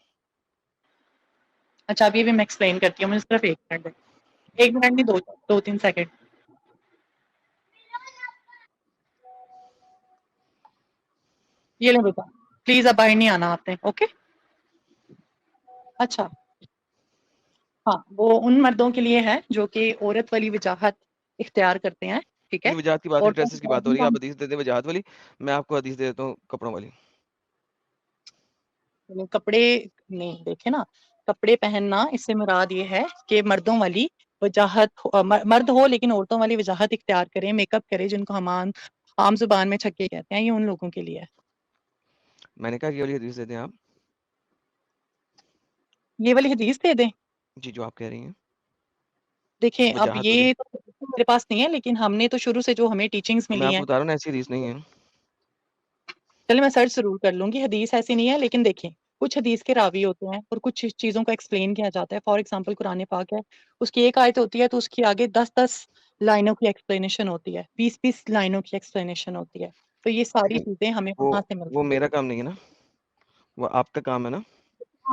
अच्छा, अभी भी मैं एक्सप्लेन करती हूँ, मुझे सिर्फ 1 मिनट दें। 1 मिनट नहीं, 2-3 सेकंड। ये ले बेटा, प्लीज अब बाहर नहीं आना आपने, ओके? अच्छा, हाँ, वो उन मर्दों के लिए है जो कि औरत वाली वजाहत इख्तियार करते हैं, ठीक है? नहीं, वजाहत की बात नहीं, और ड्रेसेस की बात हो रही है। आप हदीस दे दें वजाहत वाली, मैं आपको हदीस दे देता हूँ कपड़ों वाली। कपड़े नहीं देखे ना, कपड़े पहनना इससे मुराद ये है कि मर्दों वाली वजाहत मर्द हो लेकिन औरतों वाली वजाहत इख्तियार करें, मेकअप करें, जिनको हम आम जुबान में छक्के कहते हैं, ये उन लोगों के लिए है। मैंने कहा ये वाली हदीस दे दें आप। ये वाली हदीस दे दें? जी, जो आप कह रही हैं। देखें, अब वजाहत वाली। ये तो मेरे पास नहीं है, लेकिन हमने तो शुरू से जो हमें टीचिंग्स मैं मिली आपको हैं, बता रहा हूँ ना, ऐसी हदीस नहीं है। चलिए मैं सर्च जरूर कर लूंगी। हदीस ऐसी नहीं है, लेकिन देखें, कुछ हदीस के रावी होते हैं और कुछ चीजों को एक्सप्लेन किया जाता है। फॉर एग्जांपल कुरान पाक है, उसकी एक आयत होती है तो उसकी आगे 10-10 लाइनों की एक्सप्लेनेशन होती है, 20-20 लाइनों की एक्सप्लेनेशन होती है। तो ये सारी लेकिन चीजें हमें वहां से मिलती वो हैं। मेरा काम नहीं है ना, वो आपका काम है ना।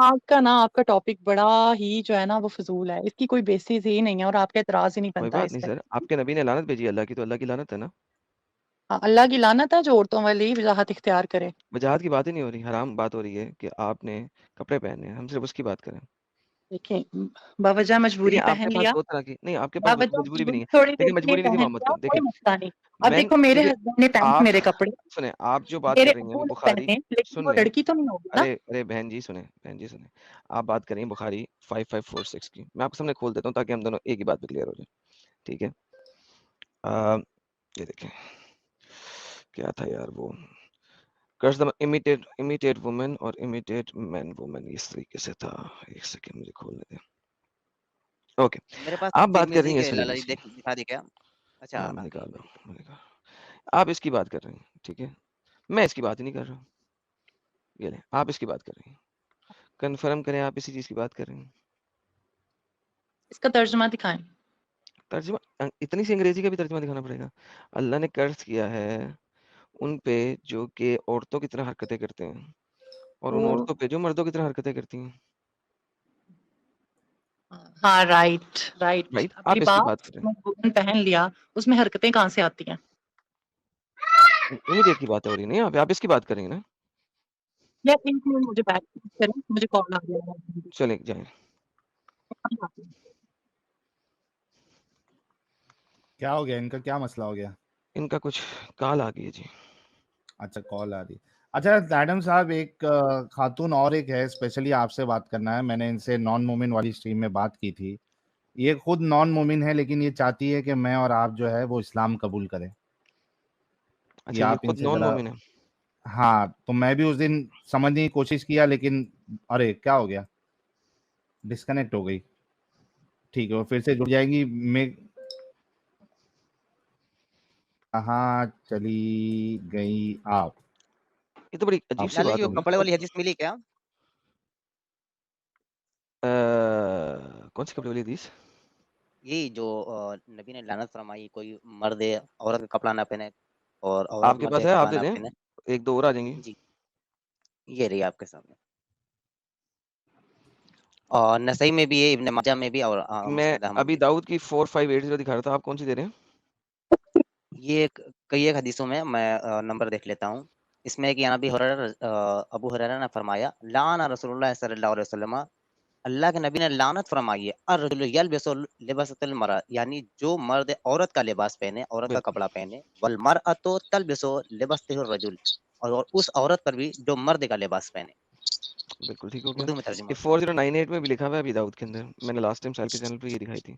आपका टॉपिक बड़ा ही जो है ना वो फजूल है, इसकी कोई बेसिस ही नहीं है और आपका एतराज ही नहीं कोई बनता है बात इस नहीं पे। सर, आपके नबी ने लानत भेजी अल्लाह की, तो अल्लाह की लानत है ना। हाँ, अल्लाह की लानत है जो औरतों वाली वजाहत इख्तियार करे। वजाहत की बात ही नहीं हो रही, हराम बात हो रही है कि आपने कपड़े पहने हैं, हम सिर्फ उसकी बात करें। देखें, बावजह मजबूरी देखिए आपके पहन पास लिया, दो तरह की नहीं, आपके पास बावजह मजबूरी भी नहीं मजबूरी है। थोड़ी देर देखिए के लिए मजबूरी नहीं थी पहन मोहम्मद लिया, को, कोई देखिए मसला नहीं। अब मैं देखो, मेरे देखिए हस्बैंड ने पहने आप मेरे कपड़े, सुने, आप जो बात मेरे कर रही हैं अब्बू वो ने बुखारी, पहने, लेकिन सुन वो लें। लड़की तो नहीं होगी ना। अरे अरे बहन जी सुने, बहन जी सुने, आप बात करें बुखारी 5546 की, मैं आपके सामने खोल देता हूँ ताकि हम दोनों एक ही बात पे क्लियर हो जाए। ठीक है, ये देखें क्या था यार वो, कर्ज द इमिटेट वुमेन और इमिटेट मैन वुमेन, इस तरीके से था। एक सेकंड मुझे खोलने दें। ओके, मेरे पास आप बिग बात कर रही हैं म्यूजिक इस है, वाली लाला जी हदीस की। दिखा दी क्या? अच्छा हाँ मैं अभी निकाल रहा मेरी हूँ, मैं निकाल रहा हूँ। आप इसकी बात कर रही हैं, ठीक है, मैं इसकी बात ही नहीं कर रहा हूँ। ये ले, आप इसकी बात कर रही हैं, कंफर्म करें आप इसी चीज की बात कर रही हैं। इसका तर्जुमा दिखाएं। तर्जुमा इतनी सी अंग्रेजी का भी तर्जुमा दिखाना पड़ेगा। अल्लाह ने कर्ज किया है उन पे जो कि औरतों की तरह हरकतें करते हैं, और उन औरतों पे जो मर्दों की तरह हरकतें करती हैं। हाँ, राइट राइट। राइट, अब मेरी आप इसकी बात बात, कर रहे वुमन पहन लिया, उसमें हरकतें कहाँ से आती हैं? हैं, इमीडिएट की बात हो रही है, नहीं आप इसकी बात कर रही हैं ना। यार एक मिनट, मुझे बैक करें, मुझे कॉल आ गया है। चले जाए, क्या हो गया इनका, क्या मसला हो गया? इनका कुछ काल आ गई है जी। अच्छा, कॉल आ रही। अच्छा मैडम साहब, एक खातून और एक है, स्पेशली आपसे बात करना है। मैंने इनसे नॉन मोमिन वाली स्ट्रीम में बात की थी। ये खुद नॉन मोमिन है, लेकिन ये चाहती है कि मैं और आप जो है वो इस्लाम कबूल करें। ये अच्छा, ये आप खुद इनसे नॉन जरा। मोमिन है। हाँ, तो मैं भी उस दिन समझने की कोशिश किया, लेकिन अरे क्या हो गया, डिस्कनेक्ट हो गई। ठीक है, वो फिर से जुड़ जाएंगी। मैं कहाँ चली गई आप? ये तो बड़ी अजीब सी लाला बात जी वो हो गई। कपड़े वाली हदीस मिली क्या? कौन सी कपड़े वाली हदीस? यही जो नबी ने लानत फरमाई, कोई मर्द औरत का कपड़ा ना पहने और औरत आपके मर्द पास का है, आप कपड़ा दे ना दें, पहने। एक दो और आ जाएंगी। जी, ये रही आपके सामने। और नसई में भी है, इब्न माजा में भी, और मैं मुस्नद अहमद अभी में भी। दाऊद की 4580 दिखा रहा था, आप कौन सी दे रहे हैं? ये कई एक हदीसों में मैं नंबर देख लेता हूँ। इसमें है कि अबू हुरैरा ने फरमाया, लाना रसूलुल्लाह सल्लल्लाहु अलैहि वसल्लम, अल्लाह के नबी ने लानत फरमाई है, अर्रजुलु यल्बिसु लिबासतल मरअ, यानी जो मर्द औरत का लिबास पहने, औरत का बिल्कुल कपड़ा पहने, वल मरअतु तलबिसु लिबासतिहिर रजुल, और उस औरत पर भी जो मर्द का लिबास पहने। बिल्कुल ठीक हो गया। उर्दू में तर्जुमा ये है। 4098 में भी लिखा हुआ है अभी दाऊद के अंदर, मैंने लास्ट टाइम साल के चैनल पे ये दिखाई थी,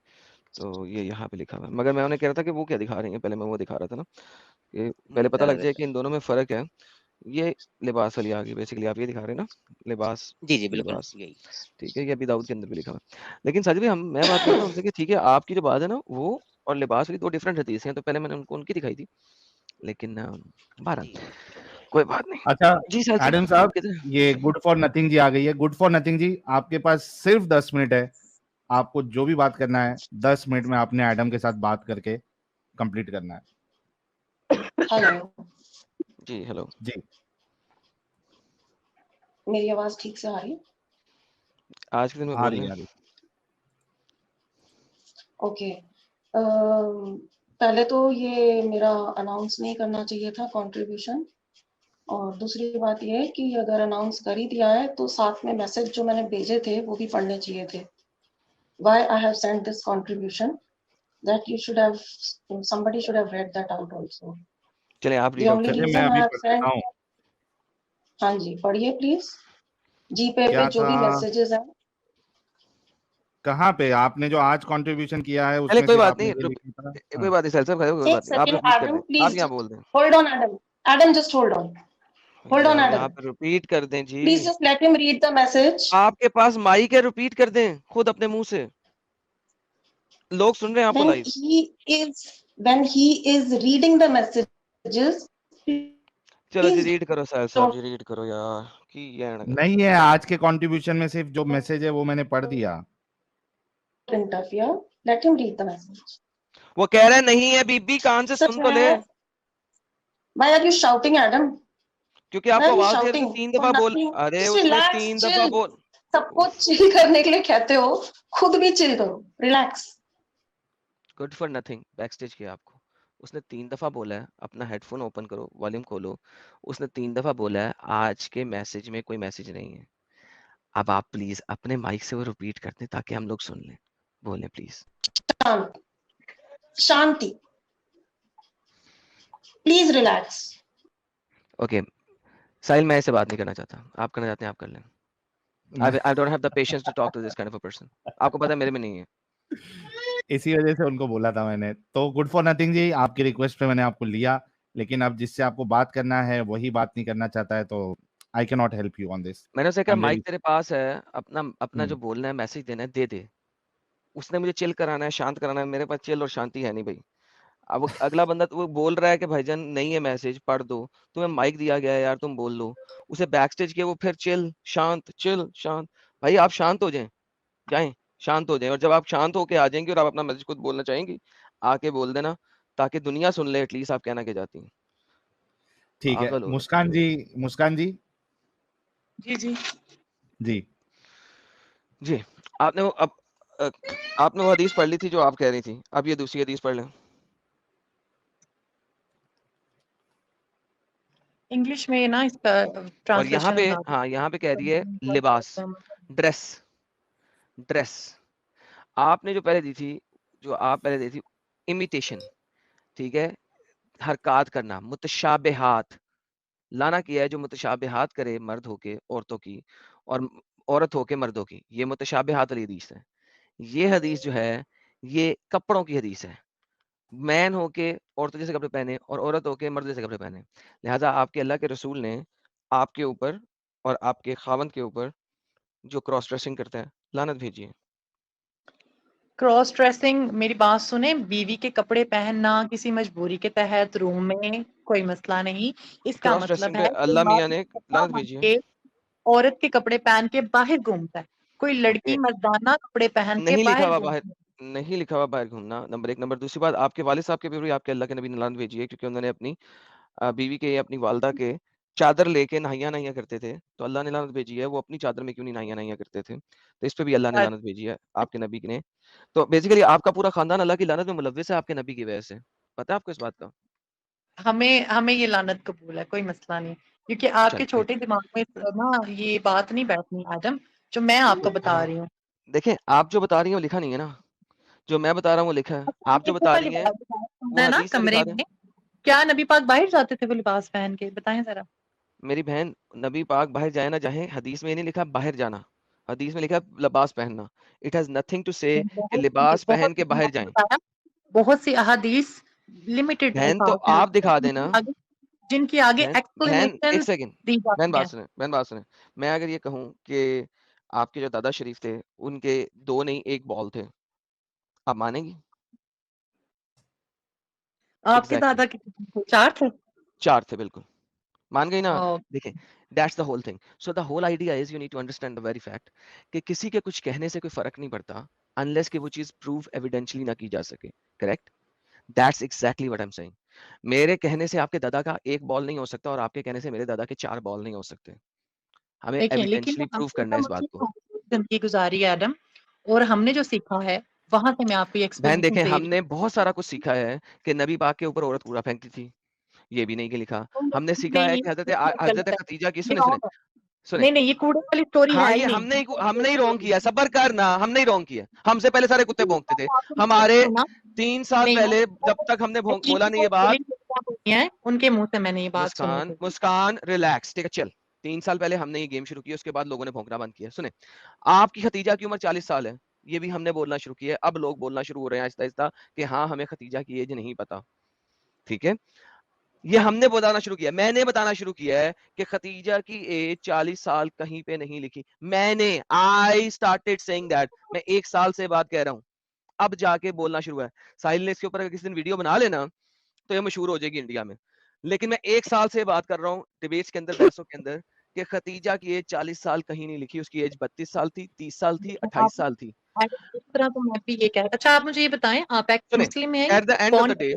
तो ये यहाँ पे लिखा हुआ है। मगर मैं उन्हें कह रहा था कि वो क्या दिखा रही है, पहले मैं वो दिखा रहा था ना, कि पहले पता लग जाए कि इन दोनों में फर्क है। ये लिबास वाली आ गई, बेसिकली आप ये दिखा रहे हैं ना, लिबास जी जी बिल्कुल लिबास, यही। ठीक है, ये अभी दाऊद के अंदर भी लिखा हुआ है। लेकिन साजिद भाई, मैं बात करता हूँ उनसे कि ठीक है, आपकी जो बात है ना वो और लिबास वाली दो डिफरेंट हदीसें हैं, तो पहले मैंने उनको उनकी दिखाई थी, लेकिन बहरहाल जी कोई बात नहीं। अच्छा जी साजिद एडम भाई, आप साहब, कहते हैं। ये गुड फॉर नथिंग जी आ गई है। गुड फॉर नथिंग जी, आपके पास सिर्फ 10 मिनट है। आपको जो भी बात करना है 10 मिनट में आपने एडम के साथ बात करके कंप्लीट करना है। हेलो, जी हेलो। जी, मेरी आवाज ठीक से आ रही है? आज के दिन में आ बोल रही लें। है, आ रही ओके। पहले तो ये मेरा अनाउंस नहीं करना चाहिए था कंट्रीब्यूशन, और दूसरी बात ये है कि अगर अनाउंस कर ही दिया है तो साथ में मैसेज जो मैंने भेजे थे वो भी पढ़ने चाहिए थे। Why I have sent this contribution, that you should have, somebody should have read that out also. चले आप The रीड आउट only करें। चलिए मैं reason I अभी have पढ़ sent, देता हूँ। हाँ जी पढ़िए प्लीज। जीपे पे क्या जो था? भी मैसेजेस हैं, कहाँ पे आपने जो आज कंट्रीब्यूशन किया है चलिए उसमें कोई सिर्फ बात आपने नहीं, ये लिखा था। कोई हाँ। बात नहीं साहिल साहब, कोई एक बात नहीं, आप सेकंड रिपीट कर एडम दें, प्लीज, आप यहाँ बोल दें hold on Adam, Adam just hold on यार, एडम, यहाँ पे रिपीट कर दें जी, please just let him read the message. आपके पास माइक है, रिपीट कर दें खुद अपने मुंह से, लोग सुन रहे हैं आपको when live. he is reading the messages, चलो जी please रीड करो साहिल साहब जी, रीड करो यार की ये नहीं है आज के कंट्रीब्यूशन में सिर्फ जो मैसेज है वो मैंने पढ़ दिया। don't interfere, let him read the message. वो कह रहे नहीं है बीबी, कान से सुन तो ले, Why are you shouting, Adam? क्योंकि Why आपको are you आवाज दे shouting? 3 For दफा बोल, nothing. अरे Just उसने relax, 3 chill. दफा बोल, सबको चिल करने के लिए कहते हो, खुद भी चिल करो, relax. Good for nothing backstage किया आपको, उसने 3 दफा बोला है अपना हेडफोन ओपन करो, वॉल्यूम खोलो, उसने 3 दफा बोला है आज के मैसेज में कोई मैसेज नहीं है। अब आप प्लीज अपने माइक से वो रिपीट कर दें ताकि हम लोग सुन लें, बोलें प्लीज। शांत, शांति, प्लीज रिलैक्स। ओके साहिल, मैं इससे बात नहीं करना चाहता, आप करना चाहते हैं आप कर लें। I don't have the patience to talk to this kind of a person. आपको पता है मेरे में नहीं है। इसी वजह से उनको बोला था मैंने। तो गुड फॉर नथिंग जी, आपकी रिक्वेस्ट पे मैंने आपको लिया, लेकिन अब जिससे आपको बात करना है वही बात नहीं करना चाहता है, तो I can not help you on this. मैंने उसे कहा माइक तेरे पास है, अपना जो बोलना है मैसेज देना है दे दे। उसने मुझे चिल कराना है, शांत कराना है, मेरे पास चिल और शांति है नहीं भाई। अब वो अगला बंदा तो वो बोल रहा है कि भाईजान नहीं है मैसेज, पढ़ दो, तुम्हें माइक दिया गया है यार, तुम बोल लो। उसे बैकस्टेज किया, वो फिर चिल शांत चिल शांत। भाई आप शांत हो जाएं, शांत हो जाएं, और जब आप शांत होके आ जाएंगे और आप अपना मैसेज खुद बोलना चाहेंगी, आके बोल देना ताकि दुनिया सुन ले एटलीस्ट आप कहना क्या चाहती हैं। ठीक है पागल हो मुस्कान जी, मुस्कान जी जी जी जी जी, आपने वो आपने वो हदीस पढ़ ली थी जो आप कह रही थी, अब ये दूसरी हदीस पढ़ लें। इंग्लिश में ना इसका और यहाँ पे ट्रांसलेशन हाँ, यहाँ पे कह रही है लिबास, ड्रेस, ड्रेस। आपने जो पहले दी थी, जो आप पहले दी थी इमिटेशन, ठीक है, हरकत करना, मुतशाबिहात लाना किया है, जो मुतशाबिहात करे मर्द होके औरतों की और औरत होके मर्दों की, ये मुतशाबिहात वाली हदीस है। ये हदीस जो है ये कपड़ों की हदीस है, मैन होके औरतों जैसे कपड़े पहने और औरत होके मर्द जैसे कपड़े पहने। लिहाजा आपके अल्लाह के रसूल ने आपके ऊपर और आपके खावंद के ऊपर जो क्रॉस ड्रेसिंग करते हैं लानत भेजी है। क्रॉस ड्रेसिंग, मेरी बात सुने, बीवी के कपड़े पहनना किसी मजबूरी के तहत रूम में कोई मसला नहीं। इसका क्रॉस मतलब ड्रेसिंग पे है अल्लाह कि मियां ने लानत भेजी है। के औरत के कपड़े पहन के बाहर घूमता है, कोई लड़की ओके, मर्दाना कपड़े पहन के नहीं लिखा बाहर हुआ बाहर, घूमती है। नहीं लिखा हुआ बाहर घूमना, नंबर 1। नंबर दूसरी बात, आपके वालिद साहब के ऊपर भी आपके अल्लाह के नबी ने लानत भेजी है, क्योंकि उन्होंने अपनी बीवी के, अपनी वालदा के चादर लेके नहाया करते थे, तो अल्लाह ने लानत भेजी है, वो अपनी चादर में क्यों नहीं नहाया करते थे, तो इस पे भी अल्लाह ने लानत भेजी है आपके नबी ने। तो बेसिकली आपका पूरा खानदान अल्लाह की लानत में मुलव्विस है आपके नबी की वजह से, पता है आपको इस बात का? हमें हमें ये लानत कबूल है, कोई मसला नहीं, क्योंकि आपके चल छोटे दिमाग में ना ये बात नहीं बैठनी आदम, जो मैं आपको बता रही हूँ। देखें, आप जो बता रही हैं वो लिखा नहीं है ना, जो मैं बता रहा हूँ वो लिखा है, अच्छा, आप जो एक बता का रही हैं लिबास वो है ना हदीस से कमरे दिखा दें। में, क्या नबी पाक बाहर जाते थे वो लिबास पहन के? बताएं जरा। मेरी बहन, नबी पाक बाहर जाए ना जाए, हदीस में ये नहीं लिखा बाहर जाना, हदीस में लिखा लिबास पहनना। इट हैज नथिंग टू से कि लिबास पहन के बाहर जाएं। बहुत सी अहादीस लिमिटेड बहन तो अल्फाज में आप दिखा जिनके देना, आगे जिनके आगे बहन बहन एक्सप्लेनेशन एक सेकंड, दी बहन जाती बात है। सुने, बहन बात सुने। मैं अगर ये कहूँ कि आपके जो दादा शरीफ थे उनके 2 नहीं 1 बॉल थे, आप मानेंगी? आपके एग्जैक्टली दादा कितने थे? 4 थे? 4 थे, बिल्कुल मान गई ना। ओ, देखिए, that's the whole thing. So the whole idea is you need to understand the very fact कि किसी के कुछ कहने से कोई फर्क नहीं पड़ता अनलेस कि वो चीज प्रूव एविडेंशियली ना की जा सके। Correct? That's exactly what I am saying. मेरे कहने से आपके दादा का 1 बॉल नहीं हो सकता और आपके कहने से मेरे दादा के 4 बॉल नहीं हो सकते। हमें देखें, लेकिन एविडेंशियली प्रूव हमने करना तो है इस बात मुस्लिम को। जिंदगी गुजारी है एडम, और हमने जो सीखा है वहां से मैं आपको बहन एक्सप्लेनेशन देखें, दे रही हमने बहुत सारा कुछ सीखा है कि नबी पाक के ऊपर औरत कूड़ा फेंकती थी, ये भी नहीं कि लिखा। हूँ। हमने सीखा है नहीं, कि हजरत ये हजरत गलत है, खदीजा की, ये सुने सुने wrong है। सुने, नहीं नहीं, ये कूड़े वाली स्टोरी हाँ है ही ये नहीं। हमने ही रॉन्ग किया, सबर कर ना, हमने ही रॉन्ग किया। हमसे पहले सारे कुत्ते भौंकते थे, हमारे 3 साल नहीं, पहले जब तक हमने बोला नहीं ये बात। है उनके मुंह से मैंने ये बात सुनी मुस्कान थी। मुस्कान रिलैक्स, ठीक है चल। 3 साल पहले हमने ये गेम शुरू किया, उसके बाद लोगों ने भौंकना बंद किया। सुने, आपकी खतीजा की उम्र 40 साल है, ये भी हमने बोलना शुरू किया है। अब लोग बोलना शुरू हो रहे हैं आहिस्ता आहिस्ता कि हाँ हमें खतीजा की एज नहीं पता, ठीक है। ये हमने बताना शुरू किया, मैंने बताना शुरू किया है कि खतीजा की एज 40 साल कहीं पे नहीं लिखी। आई स्टार्टेड सेइंग दैट, मैं 1 साल से बात कह रहा हूँ, अब जाके बोलना शुरू है। साहिल ने इसके ऊपर अगर किसी दिन वीडियो बना लेना तो ये मशहूर हो जाएगी इंडिया में। लेकिन मैं 1 साल से बात कर रहा हूँ डिबेट्स के अंदर, बहसों के अंदर, कि खतीजा की एज 40 साल कहीं नहीं लिखी। उसकी एज 32 साल थी, 30 साल थी, 28 साल थी। इस तरह तो मैं भी ये कह, अच्छा आप मुझे ये बताएं, आप एक्स सुने, मुस्लिम हैं, at the end of the day,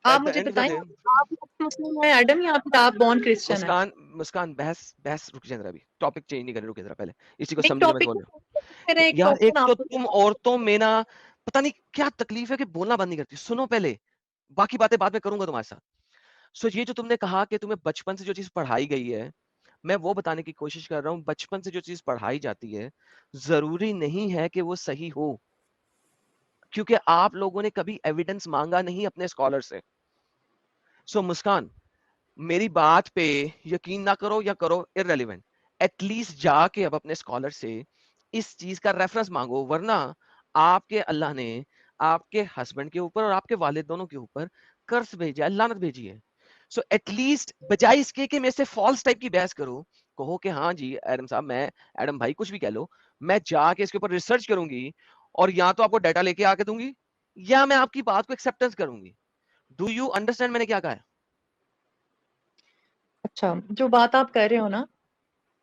आप मुझे बताएं आप मुस्लिम हैं एडम या फिर आप बॉर्न क्रिश्चियन हैं? मुस्कान बहस रुक जा जरा, अभी टॉपिक चेंज नहीं करने, रुक जरा पहले इसी को नहीं, समझने में टॉपिक बोल रहा हूं। यार एक तो तुम औरतों में ना पता नहीं क्या तकलीफ है कि बोलना बंद नहीं करती। सुनो पहले, बाकी बातें बाद में करूंगा तुम्हारे साथ। सो ये जो तुमने कहा कि तुम्हें बचपन से जो चीज पढ़ाई गई है, मैं वो बताने की कोशिश कर रहा हूँ। बचपन से जो चीज पढ़ाई जाती है जरूरी नहीं है कि वो सही हो, क्योंकि आप लोगों ने कभी एविडेंस मांगा नहीं अपने स्कॉलर से। सो मुस्कान, मेरी बात पे यकीन ना करो या करो, इररेलेवेंट, एटलीस्ट जाके अब अपने स्कॉलर से इस चीज का रेफरेंस मांगो, वरना आपके अल्लाह ने आपके हस्बैंड के ऊपर और आपके वालिद दोनों के ऊपर कर्ज भेजा है, लानत भेजी है। सो एटलीस्ट बजाय इसके कि मेरे से फॉल्स टाइप की बहस करो, कहो कि हाँ जी एडम साहब, मैं एडम भाई कुछ भी कह लो, मैं जाके इसके ऊपर रिसर्च करूंगी और या तो आपको डाटा लेके आके दूंगी या मैं आपकी बात को एक्सेप्टेंस करूंगी। डू यू अंडरस्टैंड मैंने क्या कहा है? अच्छा, जो बात आप कर रहे हो ना,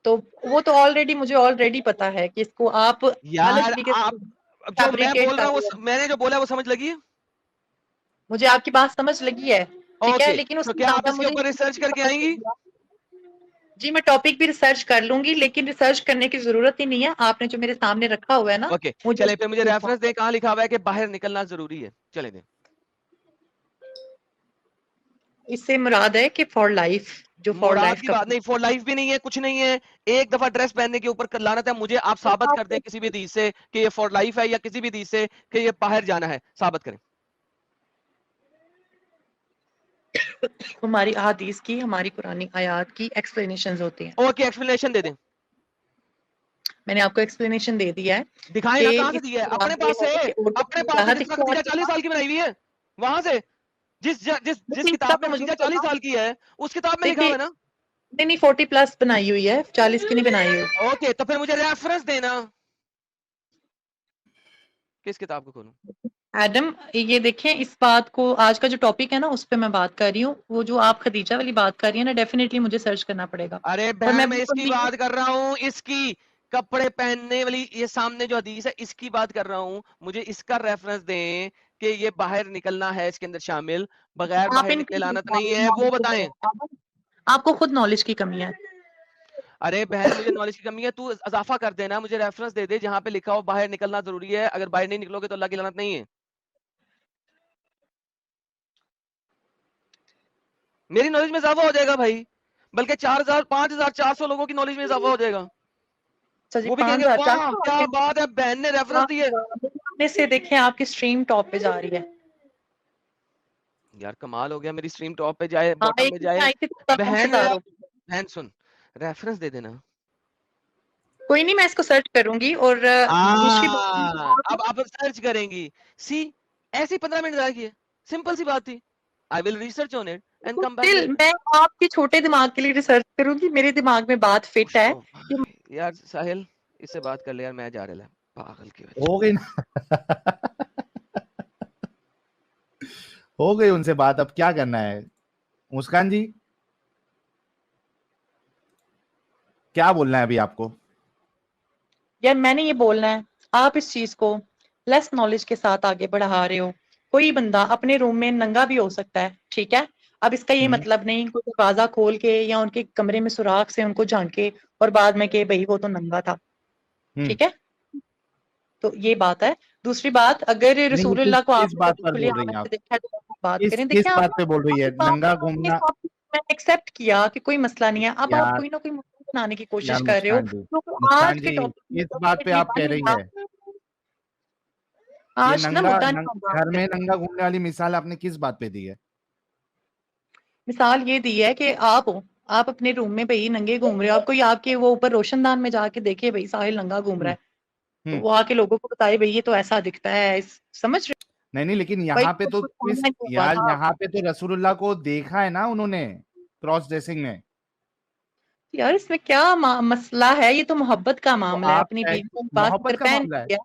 तो वो तो मुझे ऑलरेडी पता है कि इसको आप यार अलग तरीके आप से जो मैं फैब्रिकेट बोल कर रहा हूँ रहे हो। मैंने जो बोला है वो समझ लगी है? मुझे आपकी बात समझ लगी है, ठीक है, ओके, लेकिन तो उसके क्या बाद आप आप इसके मुझे ऊपर रिसर्च करके आएंगी? जी मैं टॉपिक भी रिसर्च कर लूंगी, लेकिन रिसर्च करने की जरूरत ही नहीं है। आपने जो मेरे सामने रखा हुआ है ना, ओके, मुझे चले फिर मुझे रेफरेंस दे, कहाँ लिखा हुआ है कि बाहर निकलना जरूरी है? चले दे। इससे मुराद है कि फॉर लाइफ, जो फॉर मुराद लाइफ की का बात नहीं, फॉर लाइफ भी नहीं है, कुछ नहीं है। एक दफा ड्रेस पहनने के ऊपर लानत है। मुझे आप साबित कर दें किसी भी हदीस से कि ये फॉर लाइफ है, या किसी भी हदीस से कि ये बाहर जाना है, साबित करें। हमारी अहादीस की, हमारी कुरानी आयात की एक्सप्लेनेशंस होती हैं। ओके, एक्सप्लेनेशन दे दें। मैंने आपको एक्सप्लेनेशन दे दिया है दिखाएं ना, कि कहां से दी है? अपने पास से, अपने पास से, जिसमें खतीजा 40 साल की बनाई हुई है, वहां से। जिस किताब में खतीजा 40 साल की है उस किताब में लिखा हुआ है ना? नहीं 40+ बनाई हुई है, 40 की नहीं बनाई हुई। ओके, तो फिर मुझे रेफरेंस देना, किस किताब को खोलूं? एडम, ये देखें, इस बात को, आज का जो टॉपिक है ना उस पे मैं बात कर रही हूँ। वो जो आप खदीजा वाली बात कर रही है ना, डेफिनेटली मुझे सर्च करना पड़ेगा। अरे पर बहन, मैं बिल्कुल इसकी नहीं, बात कर रहा हूँ, इसकी कपड़े पहनने वाली, ये सामने जो हदीस है इसकी बात कर रहा हूँ। मुझे इसका रेफरेंस दें कि ये बाहर निकलना है इसके अंदर शामिल, बगैर आप बाहर इनकी निकले लानत नहीं है, वो बताएं। आपको खुद नॉलेज की कमी है। अरे बहन, मुझे नॉलेज की कमी है, तू इजाफा कर देना, मुझे रेफरेंस दे दे जहां पे लिखा हो बाहर निकलना जरूरी है, अगर बाहर नहीं निकलोगे तो अल्लाह की लानत नहीं है। मेरी नॉलेज में इजाफा हो जाएगा भाई, बल्कि 4000 5400 लोगों की नॉलेज में इजाफा हो जाएगा। अच्छा जी, वो भी कहेंगे 5000 वाह क्या बात है, बहन ने रेफरेंस दिए। से देखें, आपकी स्ट्रीम टॉप पे जा रही है। यार कमाल हो गया, मेरी स्ट्रीम टॉप पे जाए, हाँ, बॉटम एक में जाए। आई थी तो तब हम बहन सितारों। बहन सुन, रेफरेंस दे देना। कोई नहीं, मैं इसको सर्च करूंगी। और दूसरी अब सर्च करेंगी। सी, ऐसी 15 मिनट जाएगी, सिंपल सी बात थी। I will research on it and come back still मैं आपके छोटे दिमाग के लिए रिसर्च करूंगी। मेरे दिमाग में बात फिट है कि यार साहिल, इससे बात कर ले यार, मैं जा रहा है पागल की हो गई ना। हो गई उनसे बात, अब क्या करना है? मुस्कान जी, क्या बोलना है अभी आपको? यार मैंने ये बोलना है, आप इस चीज को लेस नॉलेज के साथ आगे बढ़ा रहे हो। कोई बंदा अपने रूम में नंगा भी हो सकता है, ठीक है। अब इसका ये मतलब नहीं कोई दरवाजा खोल के या उनके कमरे में सुराख से उनको झांके और बाद में के भाई वो तो नंगा था, ठीक है। तो ये बात है। दूसरी बात, अगर रसूलुल्लाह को किस आपने बात कभी पर खुली बोल रही हैं आंख आप? से देखा है तो बात किस करें। किस देखिए, बात पे बोल रही है? नंगा घूमना? मैं एक्सेप्ट किया कि कोई मसला नहीं है। अब आप यार कोई ना कोई मसला बनाने की कोशिश यार कर रहे हो, मुस्कान जी, तो मुस्कान आज के जी, टॉपिक इस बात पे आप कह रही है, ये आज ना नंगा मुद्दा नहीं होगा। घर में नंगा घूमने वाली मिसाल आपने किस बात पे दी है? मिसाल ये दी है कि आप हो, आप अपने रूम में भाई नंगे घूम रहे हो, आप कोई आपके वो ऊपर रोशनदान में जाके देखे भाई साहिल नंगा घूम रहा है, तो हम्म। वो आके लोगों को बताए भाई ये तो ऐसा दिखता है, समझ रहे नहीं लेकिन भाई यहाँ पे कुछ तो कुछ twist- online हुआ यार था। यहाँ पे तो रसूलुल्लाह को देखा है ना उन्होंने क्रॉस ड्रेसिंग में। यार इसमें क्या मसला है, ये तो मोहब्बत का तो मामला है, आप अपनी क्या- बीवी को पास मोहब्बत अगर का पहन मामला है, लिया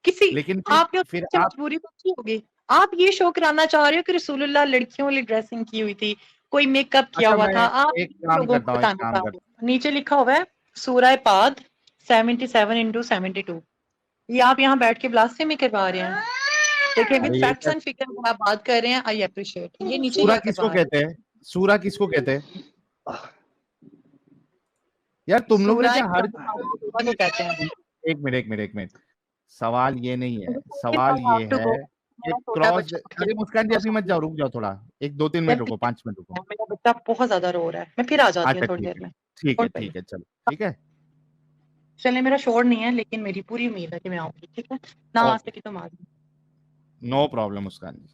किसी, लेकिन आपके फिर उससे आप मजबूरी तो नहीं होगी। आप ये शो कराना चाह रहे हो कि रसूलुल्लाह लड़कियों वाली ड्रेसिंग की हुई थी, कोई मेकअप किया अच्छा हुआ मैं था, आप एक काम लोगों करता को हूँ, एक बताना काम चाह करता रहे हो। नीचे लिखा हुआ है सूरह पाद 77:72, ये आप यहाँ बैठ के ब्लास्फेमी में करवा रहे हैं। देखिए विद अरे ये फैक्ट्स क्या, एंड फिगर आप बात कर रहे हैं, आई अप्रिशिएट। ये नीचे सूरा क्या किसको करवा रहे कहते हैं, सूरा किसको कहते हैं? यार हैं? तुम लोग ना सूरह क्या हर को कहते हैं। एक मिनट एक मिनट एक मिनट, सवाल ये नहीं है, सवाल ये है कि मेरा छोटा क्रॉस, बच्चा अरे मुस्कान जी अभी मत जाओ, रुक जाओ थोड़ा, एक 2-3 मिनट रुको, 5 मिनट रुको। मेरा बच्चा बहुत ज्यादा रो रहा है, मैं फिर आ जाती हूँ अच्छा थोड़ी ठीक देर है में। ठीक है और पहले ठीक है, चलो ठीक है, चले, मेरा शोर नहीं है लेकिन मेरी पूरी उम्मीद है कि मैं आऊंगी, ठीक है। नमाज ओके, की तो माज नो प्रॉब्लम मुस्कान जी।